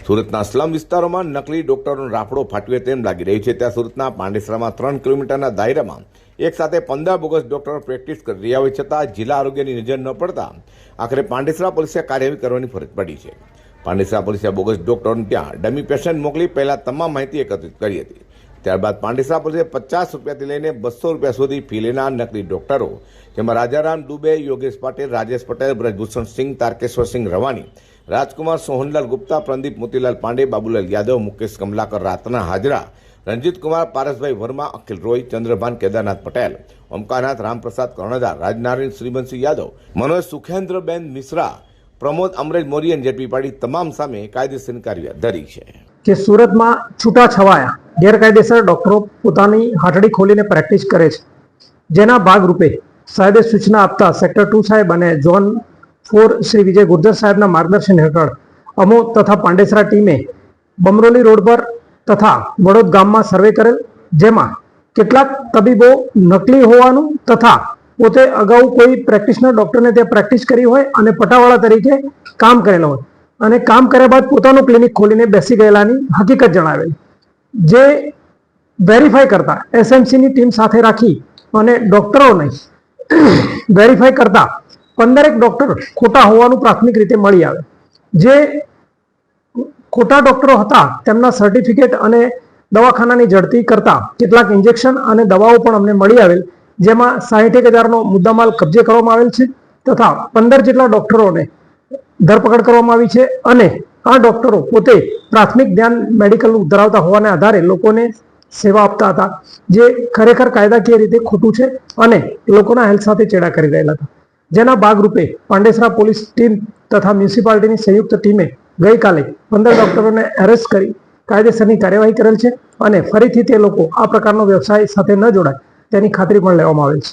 સુરતના સ્લમ વિસ્તારોમાં નકલી ડોક્ટરોનો રાફડો ફાટ્યો તેમ લાગી રહ્યું છે। ત્યાં સુરતના પાંડેસરામાં 3 કિલોમીટરના દાયરામાં એક સાથે 15 બોગસ ડોક્ટરો પ્રેક્ટિસ કરી રહ્યા હોય છતાં જિલ્લા આરોગ્યની નજર ન પડતા આખરે પાંડેસરા પોલીસે કાર્યવાહી કરવાની ફરજ પડી છે। પાંડેસરા પોલીસે બોગસ ડોક્ટરોને ત્યાં ડમી પેશન્ટ મોકલી પહેલા તમામ માહિતી એકત્રિત કરી હતી। ત્યારબાદ પાંડેસરા પોલીસે 50 રૂપિયાથી લઈને 200 રૂપિયા સુધી ફી લેનાર નકલી ડોક્ટરો જેમાં રાજારામ દુબે, યોગેશ પટેલ, રાજેશ પટેલ, બ્રજભૂષણ સિંહ, તારકેશ્વર સિંહ રવાની, રાજકુમાર સોહનલાલ ગુપ્તા, પ્રદીપ મોતીલાલ પાંડે, બાબુલાલ યાદવ, મુકેશ કમલાકર રાતના હાજરા, રંજીત કુમાર, પારસભાઈ વર્મા, અખિલ રોય, ચંદ્રભાન કેદારનાથ પટેલ, ઓમકારનાથ રામપ્રસાદ કર્ણધાર, રાજનારાયણ શ્રીવંશી યાદવ, મનોજ સુખેન્દ્રબેન મિશ્રા, પ્રમોદ અમરેશ મોરિયન જેટલી પાડી તમામ સામે કાયદેસરની કાર્યવાહી ધરી છે। કે સુરતમાં છૂટાછવાયા ગેરકાયદેસર ડોક્ટરો પોતાની હાટડી ખોલીને પ્રેક્ટિસ કરે છે, જેના ભાગરૂપે સાહેબે સૂચના આપતા સેક્ટર 2 સાહેબ અને ઝોન 4 શ્રી વિજય ગુર્જર સાહેબના માર્ગદર્શન હેઠળ અમો તથા પાંડેસરા ટીમે બમરોલી રોડ પર તથા વડોદ ગામમાં સર્વે કરેલ, જેમાં કેટલાક તબીબો નકલી હોવાનું તથા પોતે અગાઉ કોઈ પ્રેક્ટિશનર ડોક્ટરને ત્યાં પ્રેક્ટિસ કરી હોય અને પટાવાળા તરીકે કામ કરેલો હોય અને કામ કર્યા બાદ પોતાનું ક્લિનિક ખોલીને બેસી ગયેલાની હકીકત જણાવેલી, જે વેરીફાઈ કરતા એસએમસીની ટીમ સાથે રાખી અને ડોક્ટરોને વેરીફાઈ કરતા 15 ડોક્ટર ખોટા હોવાનું પ્રાથમિક રીતે મળી આવે। જે ખોટા ડોક્ટરો હતા તેમના સર્ટિફિકેટ અને દવાખાનાની ઝડપી કરતા કેટલાક ઇન્જેક્શન અને દવાઓ પણ અમને મળી આવેલ, જેમાં 61,000નો મુદ્દામાલ કબજે કરવામાં આવેલ છે તથા 15 જેટલા ડોક્ટરોને ધરપકડ કરવામાં આવી છે અને આ ડોક્ટરો પોતે પ્રાથમિક ધ્યાન મેડિકલ ધરાવતા હોવાને આધારે લોકોને સેવા આપતા હતા, જે ખરેખર કાયદાકીય રીતે ખોટું છે અને લોકોના હેલ્થ સાથે ચેડા કરી રહેલા હતા। જેના ભાગરૂપે પાંડેસરા પોલીસ ટીમ તથા મ્યુનિસિપાલિટીની સંયુક્ત ટીમે ગઈકાલે 15 ડોક્ટરોને એરેસ્ટ કરી કાયદેસરની કાર્યવાહી કરેલ છે અને ફરીથી તે લોકો આ પ્રકારનો વ્યવસાય સાથે ન જોડાય તેની ખાતરી પણ લેવામાં આવેલ છે।